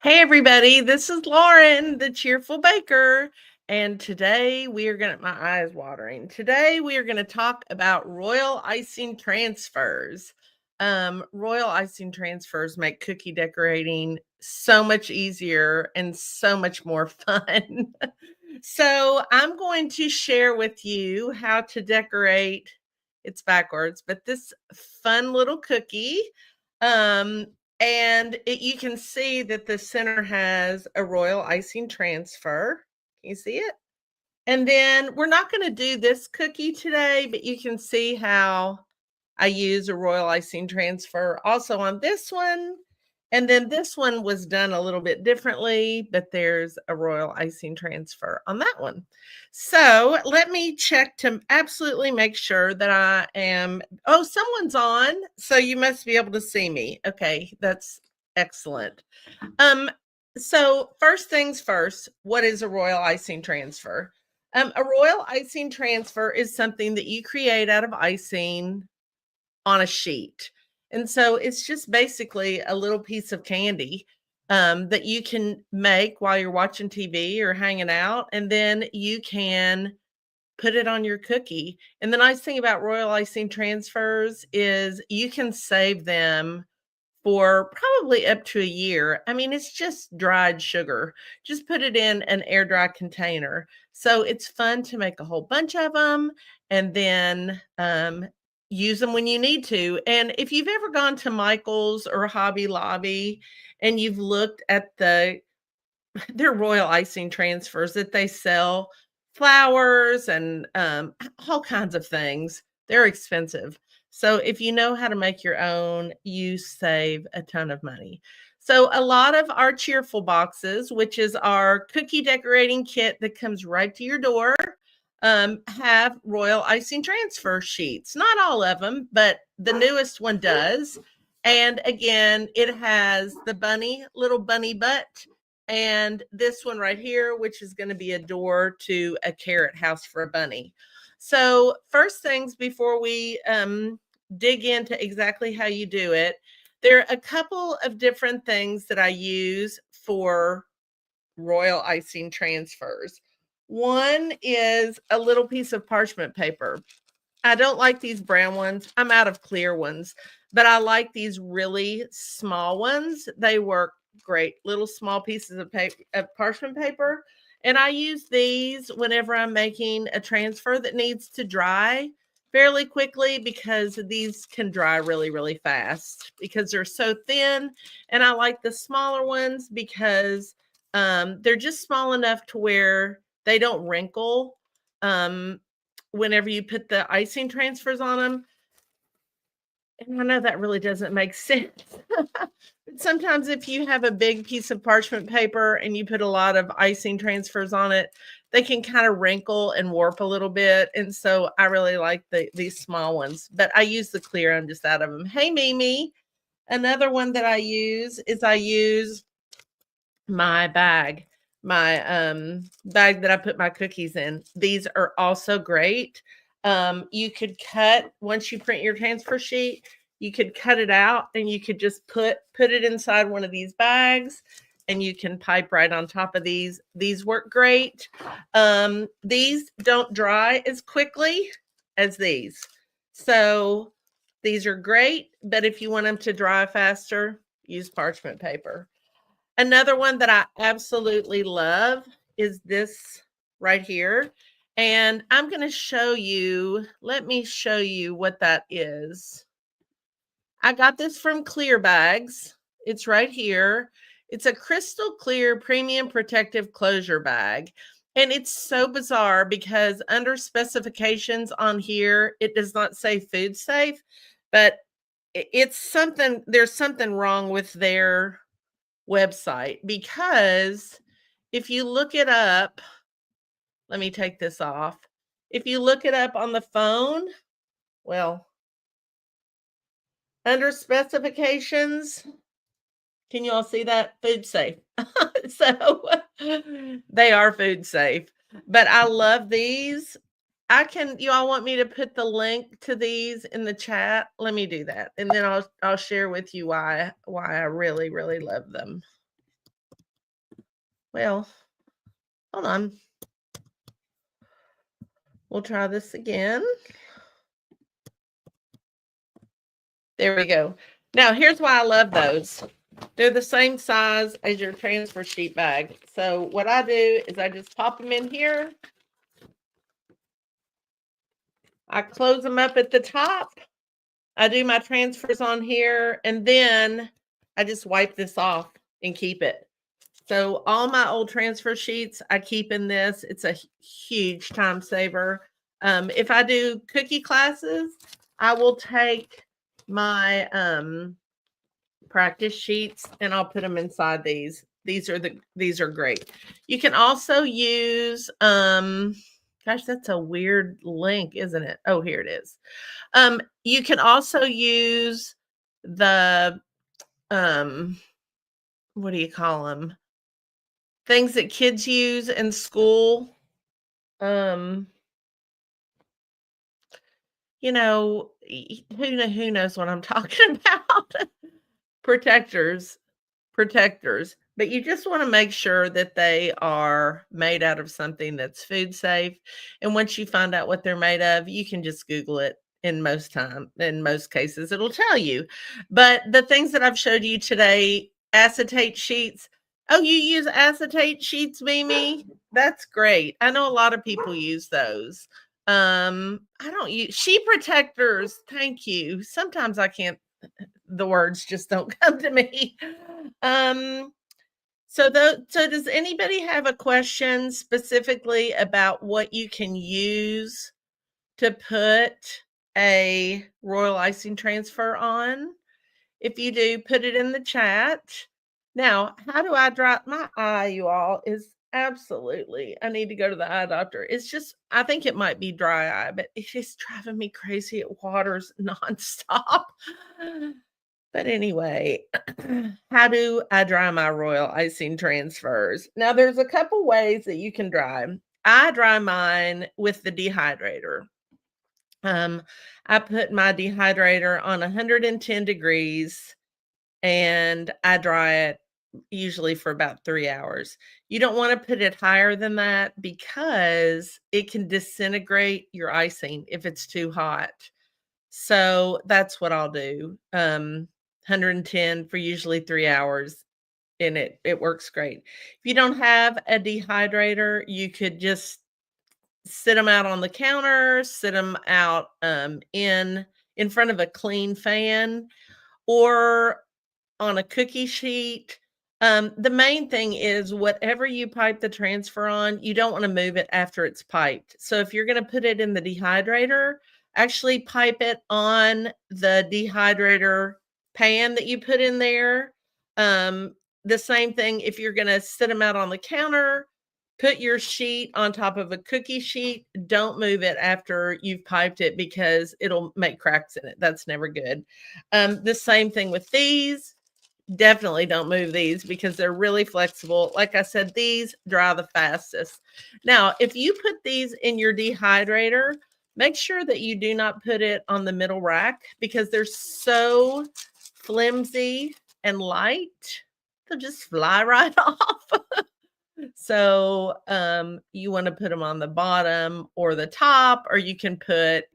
Hey everybody, this is Lauren, the cheerful baker, and today we are going to my eyes watering. Today we are going to talk about royal icing transfers. Royal icing transfers make cookie decorating so much easier and so much more fun. So, I'm going to share with you how to decorate it's backwards, but this fun little cookie. Um, you can see that the center has a royal icing transfer. Can you see it? And then we're not going to do this cookie today, but you can see how I use a royal icing transfer also on this one. And then this one was done a little bit differently, but there's a royal icing transfer on that one. So let me check to absolutely make sure that I am. Oh, someone's on. So you must be able to see me. Okay, that's excellent. Um, so first things first, what is a royal icing transfer? A royal icing transfer is something that you create out of icing on a sheet. And so it's just basically a little piece of candy that you can make while you're watching TV or hanging out, and then you can put it on your cookie. And the nice thing about royal icing transfers is you can save them for probably up to a year. I mean, it's just dried sugar. Just put it in an air dry container. So it's fun to make a whole bunch of them and then use them when you need to. And if you've ever gone to Michael's or Hobby Lobby and you've looked at their royal icing transfers that they sell, flowers and all kinds of things, they're expensive. So if you know how to make your own, you save a ton of money. So a lot of our cheerful boxes, which is our cookie decorating kit that comes right to your door, have royal icing transfer sheets. Not all of them, but the newest one does. And again, it has the little bunny butt, and this one right here, which is going to be a door to a carrot house for a bunny. So first things before we dig into exactly how you do it, there are a couple of different things that I use for royal icing transfers. One is a little piece of parchment paper. I don't like these brown ones. I'm out of clear ones, but I like these really small ones. They work great. Little small pieces of paper, of parchment paper. And I use these whenever I'm making a transfer that needs to dry fairly quickly, because these can dry really, really fast because they're so thin. And I like the smaller ones because they're just small enough to where they don't wrinkle. Um, Whenever you put the icing transfers on them. And I know that really doesn't make sense. But sometimes if you have a big piece of parchment paper and you put a lot of icing transfers on it, they can kind of wrinkle and warp a little bit. And so I really like these small ones, but I use the clear. I'm just out of them. Hey, Mimi. Another one that I use is I use my bag that I put my cookies in. These are also great. You could cut, once you print your transfer sheet, you could cut it out and you could just put it inside one of these bags, and you can pipe right on top of these. These work great. These don't dry as quickly as these. So these are great, but if you want them to dry faster, use parchment paper. Another one that I absolutely love is this right here. And I'm going to show you, let me show you what that is. I got this from Clear Bags. It's right here. It's a crystal clear premium protective closure bag. And it's so bizarre because under specifications on here, it does not say food safe, but it's something, there's something wrong with their website, because if you look it up, let me take this off. If you look it up on the phone, well, under specifications, can you all see that? Food safe. So they are food safe. But I love these. You all want me to put the link to these in the chat? Let me do that. And then I'll share with you why I really, really love them. Well, hold on. We'll try this again. There we go. Now, here's why I love those. They're the same size as your transfer sheet bag. So what I do is I just pop them in here. I close them up at the top. I do my transfers on here, and then I just wipe this off and keep it. So all my old transfer sheets, I keep in this. It's a huge time saver. If I do cookie classes, I will take my practice sheets and I'll put them inside these. These are great. You can also use gosh, that's a weird link, isn't it? Oh, here it is. You can also use the what do you call them? Things that kids use in school. Um, who knows what I'm talking about? Protectors. Protectors, but you just want to make sure that they are made out of something that's food safe. And once you find out what they're made of, you can just Google it. In most cases, it'll tell you. But the things that I've showed you today, acetate sheets. Oh, you use acetate sheets, Mimi? That's great. I know a lot of people use those. I don't use sheet protectors. Thank you. Sometimes I can't the words just don't come to me. Um, so does anybody have a question specifically about what you can use to put a royal icing transfer on? If you do, put it in the chat. Now, how do I dry my eye, you all? Is absolutely, I need to go to the eye doctor. It's just, I think it might be dry eye, but it's just driving me crazy. It waters nonstop. But anyway, how do I dry my royal icing transfers? Now, there's a couple ways that you can dry. I dry mine with the dehydrator. I put my dehydrator on 110 degrees and I dry it usually for about 3 hours. You don't want to put it higher than that because it can disintegrate your icing if it's too hot. So that's what I'll do. 110 for usually 3 hours and it works great. If you don't have a dehydrator, you could just sit them out on the counter, sit them out in front of a clean fan or on a cookie sheet. The main thing is whatever you pipe the transfer on, you don't want to move it after it's piped. So if you're going to put it in the dehydrator, actually pipe it on the dehydrator pan that you put in there. The same thing if you're going to sit them out on the counter, put your sheet on top of a cookie sheet. Don't move it after you've piped it because it'll make cracks in it. That's never good. The same thing with these. Definitely don't move these because they're really flexible. Like I said, these dry the fastest. Now, if you put these in your dehydrator, make sure that you do not put it on the middle rack because they're so flimsy and light. They'll just fly right off. So you want to put them on the bottom or the top, or you can put,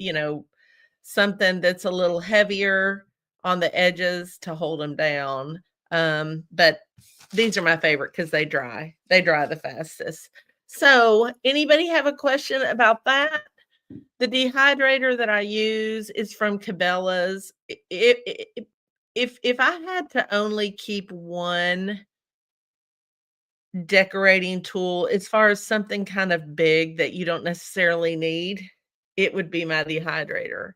something that's a little heavier on the edges to hold them down. But these are my favorite because they dry. They dry the fastest. So anybody have a question about that? The dehydrator that I use is from Cabela's. If I had to only keep one decorating tool as far as something kind of big that you don't necessarily need, it would be my dehydrator.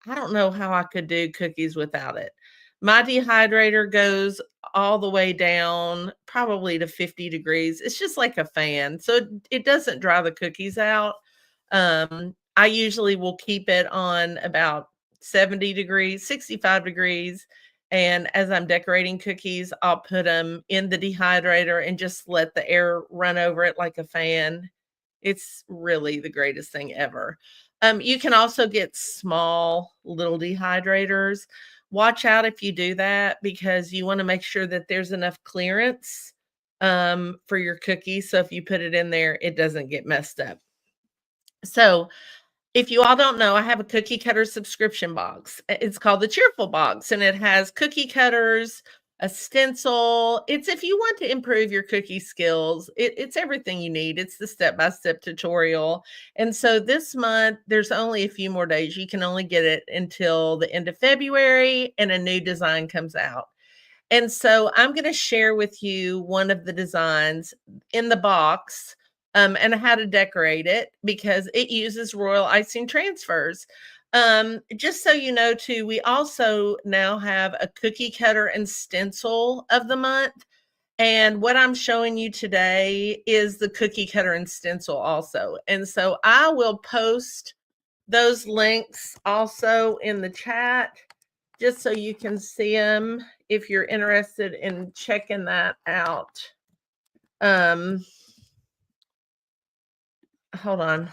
I don't know how I could do cookies without it. My dehydrator goes all the way down probably to 50 degrees. It's just like a fan. So it doesn't dry the cookies out. I usually will keep it on about 70 degrees, 65 degrees. And as I'm decorating cookies, I'll put them in the dehydrator and just let the air run over it like a fan. It's really the greatest thing ever. You can also get small little dehydrators. Watch out if you do that because you want to make sure that there's enough clearance for your cookies. So if you put it in there, it doesn't get messed up. So if you all don't know, I have a cookie cutter subscription box. It's called the Cheerful Box, and it has cookie cutters, a stencil. It's if you want to improve your cookie skills, it's everything you need. It's the step by step tutorial. And so this month, there's only a few more days. You can only get it until the end of February, and a new design comes out. And so I'm going to share with you one of the designs in the box, and how to decorate it because it uses royal icing transfers. Just so you know, too, we also now have a cookie cutter and stencil of the month. And what I'm showing you today is the cookie cutter and stencil also. And so I will post those links also in the chat just so you can see them if you're interested in checking that out. Hold on.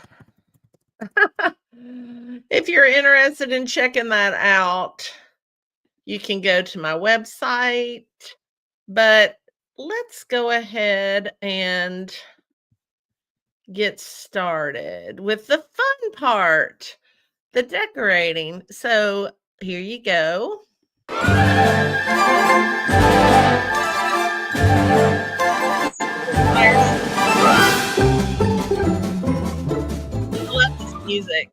If you're interested in checking that out, you can go to my website. But let's go ahead and get started with the fun part, the decorating. So here you go. I love this music.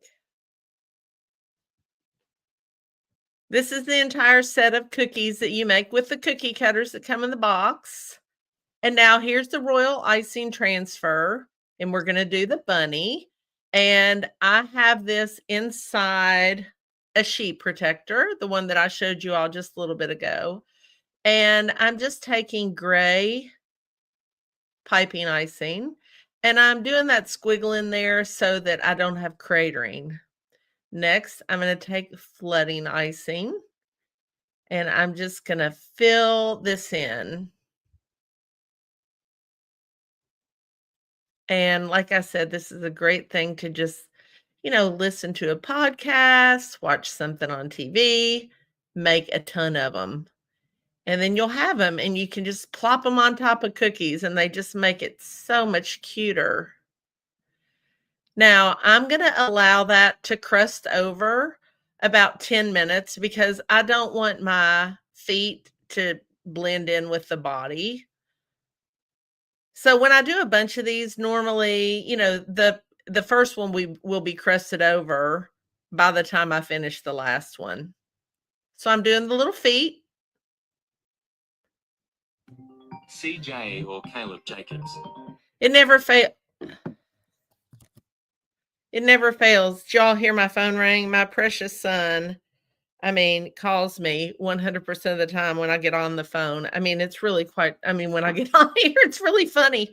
This is the entire set of cookies that you make with the cookie cutters that come in the box. And now here's the royal icing transfer, and we're gonna do the bunny. And I have this inside a sheet protector, the one that I showed you all just a little bit ago. And I'm just taking gray piping icing, and I'm doing that squiggle in there so that I don't have cratering. Next, I'm gonna take flooding icing, and I'm just gonna fill this in. And like I said, this is a great thing to just, listen to a podcast, watch something on TV, make a ton of them. And then you'll have them and you can just plop them on top of cookies and they just make it so much cuter. Now, I'm going to allow that to crust over about 10 minutes because I don't want my feet to blend in with the body. So when I do a bunch of these, normally, the first one we will be crusted over by the time I finish the last one. So I'm doing the little feet. CJ or Caleb Jacobs. It never fail. It never fails. Did y'all hear my phone ring? My precious son, calls me 100% of the time when I get on the phone. It's really when I get on here, it's really funny.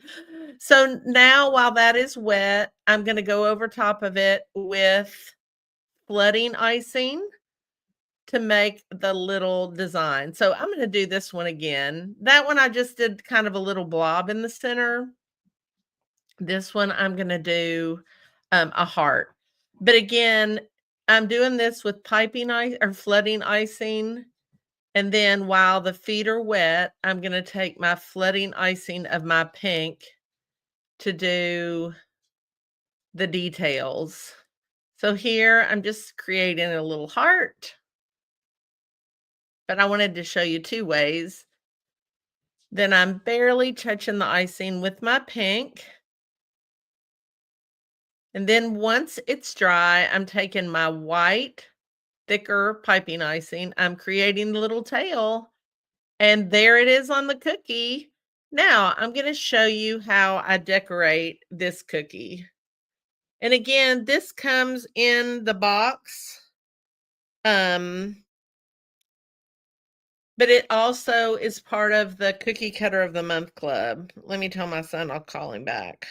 So now while that is wet, I'm going to go over top of it with flooding icing to make the little design. So I'm going to do this one again. That one I just did kind of a little blob in the center. This one I'm going to do a heart. But again, I'm doing this with piping ice or flooding icing. And then while the feet are wet, I'm going to take my flooding icing of my pink to do the details. So here I'm just creating a little heart. But I wanted to show you two ways. Then I'm barely touching the icing with my pink. And then once it's dry, I'm taking my white, thicker piping icing. I'm creating the little tail. And there it is on the cookie. Now I'm going to show you how I decorate this cookie. And again, this comes in the box. But it also is part of the Cookie Cutter of the Month Club. Let me tell my son I'll call him back.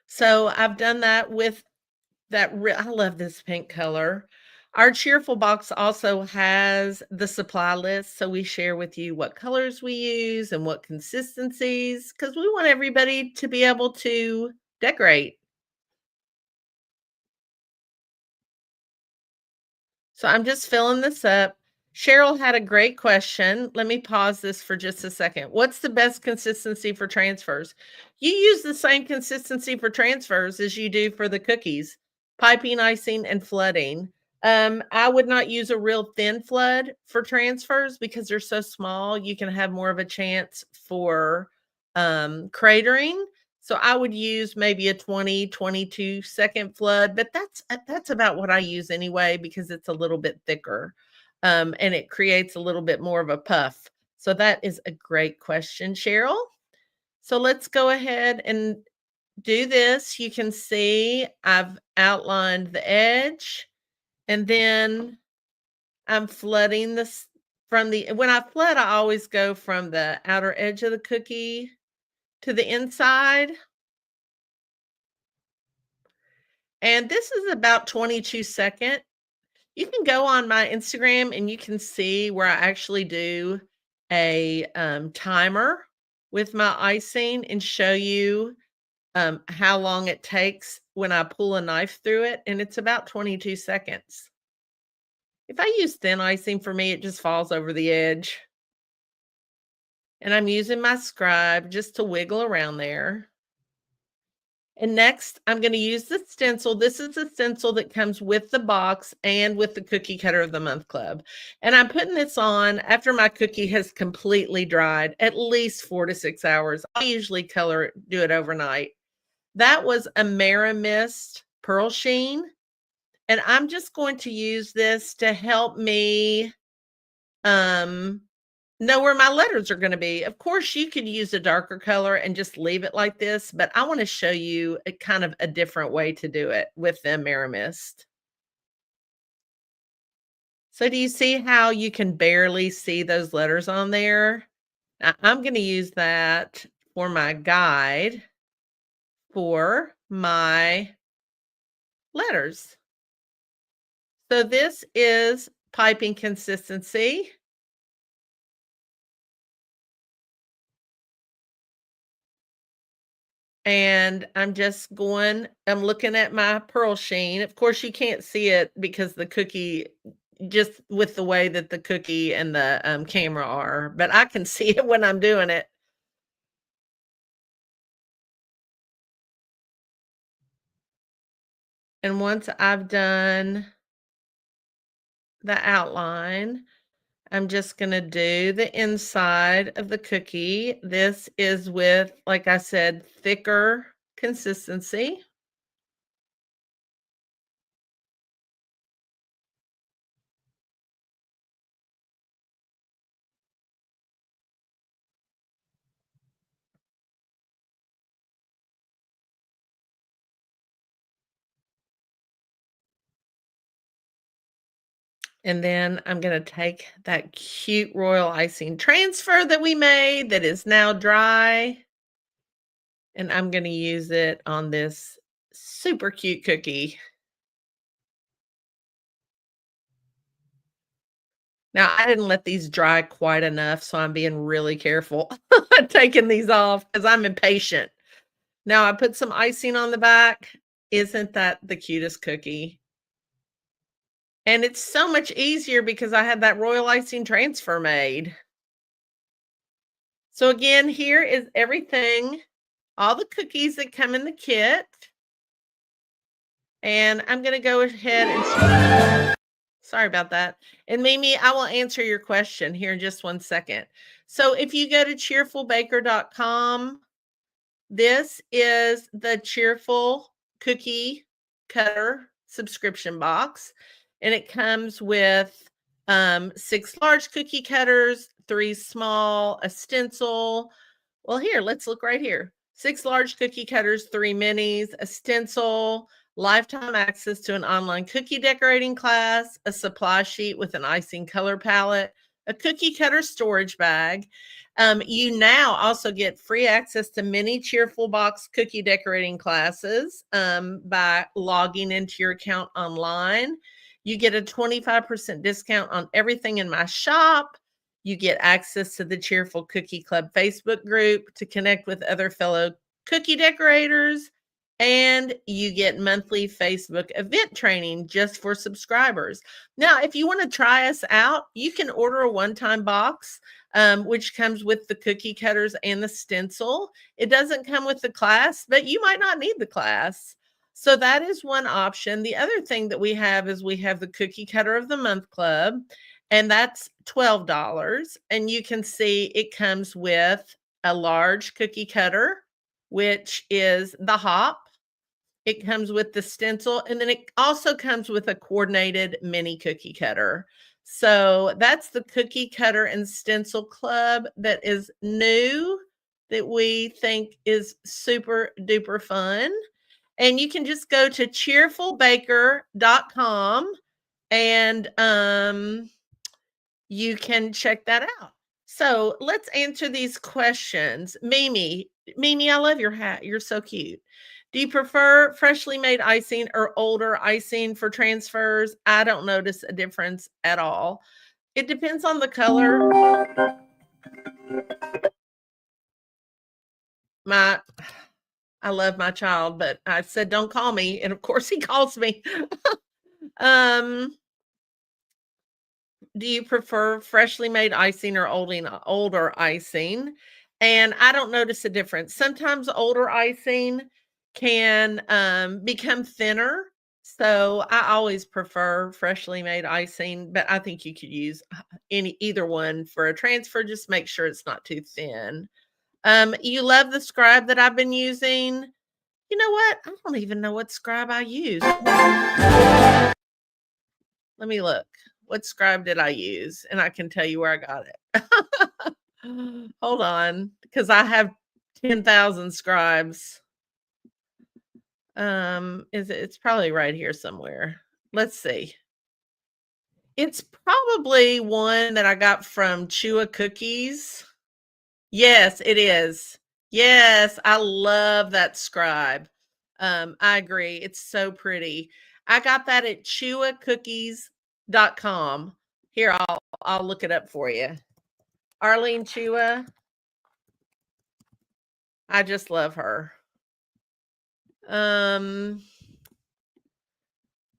So I've done that with that. I love this pink color. Our Cheerful box also has the supply list. So we share with you what colors we use and what consistencies, because we want everybody to be able to decorate. So I'm just filling this up. Cheryl had a great question. Let me pause this for just a second. What's the best consistency for transfers? You use the same consistency for transfers as you do for the cookies, piping, icing, and flooding. I would not use a real thin flood for transfers because they're so small. You can have more of a chance for cratering. So I would use maybe a 20, 22-second flood, but that's about what I use anyway because it's a little bit thicker, and it creates a little bit more of a puff. So that is a great question, Cheryl. So let's go ahead and do this. You can see I've outlined the edge, and then I'm flooding this from the when I flood, I always go from the outer edge of the cookie to the inside. And this is about 22-second. You can go on my Instagram and you can see where I actually do a timer with my icing and show you how long it takes when I pull a knife through it. And it's about 22 seconds. If I use thin icing, for me, it just falls over the edge. And I'm using my scribe just to wiggle around there. And next, I'm going to use the stencil. This is the stencil that comes with the box and with the Cookie Cutter of the Month Club. And I'm putting this on after my cookie has completely dried, at least 4 to 6 hours. I usually do it overnight. That was a Mist Pearl Sheen. And I'm just going to use this to help me know where my letters are going to be. Of course, you could use a darker color and just leave it like this, but I want to show you a kind of a different way to do it with the Mist. So do you see how you can barely see those letters on there? I'm going to use that for my guide for my letters. So this is piping consistency. And I'm looking at my pearl sheen. Of course, you can't see it because the cookie, just with the way that the cookie and the camera are, but I can see it when I'm doing it. And once I've done the outline, I'm just going to do the inside of the cookie. This is with, like I said, thicker consistency. And then I'm going to take that cute royal icing transfer that we made that is now dry, and I'm going to use it on this super cute cookie. Now, I didn't let these dry quite enough, so I'm being really careful taking these off because I'm impatient. Now, I put some icing on the back. Isn't that the cutest cookie? And it's so much easier because I had that royal icing transfer made. So again, here is everything, all the cookies that come in the kit. And I'm going to go ahead and sorry about that. And Mimi, I will answer your question here in just 1 second. So if you go to cheerfulbaker.com, this is the Cheerful Cookie Cutter subscription box. And it comes with 6 large cookie cutters, 3 small, a stencil. Well, here, let's look right here. 6 large cookie cutters, 3 minis, a stencil, lifetime access to an online cookie decorating class, a supply sheet with an icing color palette, a cookie cutter storage bag. You now also get free access to many Cheerful Box cookie decorating classes by logging into your account online. You get a 25% discount on everything in my shop. You get access to the Cheerful Cookie Club Facebook group to connect with other fellow cookie decorators. And you get monthly Facebook event training just for subscribers. Now, if you want to try us out, you can order a one-time box, which comes with the cookie cutters and the stencil. It doesn't come with the class, but you might not need the class. So that is one option. The other thing that we have is we have the Cookie Cutter of the Month Club, and that's $12. And you can see it comes with a large cookie cutter, which is the hop. It comes with the stencil, and then it also comes with a coordinated mini cookie cutter. So that's the Cookie Cutter and Stencil Club that is new, that we think is super duper fun. And you can just go to cheerfulbaker.com and you can check that out. So let's answer these questions. Mimi, I love your hat. You're so cute. Do you prefer freshly made icing or older icing for transfers? I don't notice a difference at all. It depends on the color. I love my child, but I said don't call me, and of course he calls me. Do you prefer freshly made icing or older icing? And I don't notice a difference. Sometimes older icing can become thinner. So I always prefer freshly made icing, but I think you could use either one for a transfer. Just make sure it's not too thin. You love the scribe that I've been using. You know what? I don't even know what scribe I use. Let me look. What scribe did I use? And I can tell you where I got it. Hold on, because I have 10,000 scribes. It's probably right here somewhere. Let's see. It's probably one that I got from Chewa Cookies. Yes, it is. Yes, I love that scribe. I agree. It's so pretty. I got that at chewacookies.com. Here, I'll look it up for you. Arlene Chewa. I just love her.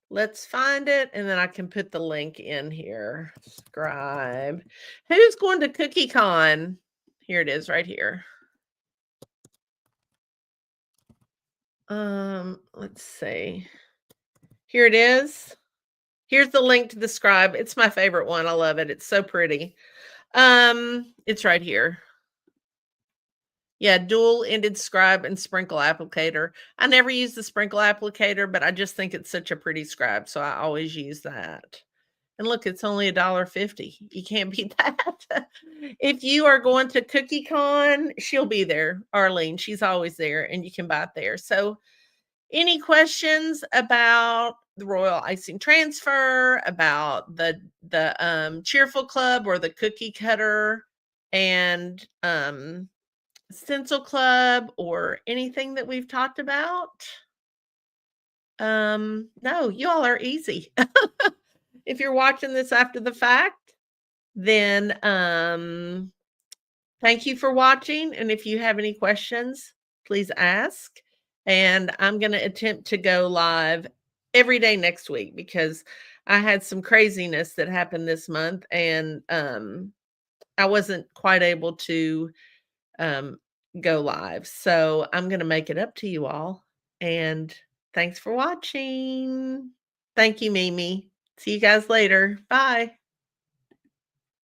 Let's find it, and then I can put the link in here. Scribe. Who's going to CookieCon? Here it is right here. Let's see. Here it is. Here's the link to the scribe. It's my favorite one. I love it. It's so pretty. It's right here. Yeah, dual-ended scribe and sprinkle applicator. I never use the sprinkle applicator, but I just think it's such a pretty scribe, so I always use that. And look, it's only $1.50. You can't beat that. If you are going to CookieCon, she'll be there. Arlene, she's always there, and you can buy it there. So any questions about the Royal Icing Transfer, about the Cheerful Club or the Cookie Cutter and Stencil Club, or anything that we've talked about? No, you all are easy. If you're watching this after the fact, then thank you for watching. And if you have any questions, please ask. And I'm going to attempt to go live every day next week, because I had some craziness that happened this month, and I wasn't quite able to go live. So I'm going to make it up to you all. And thanks for watching. Thank you, Mimi. See you guys later. Bye.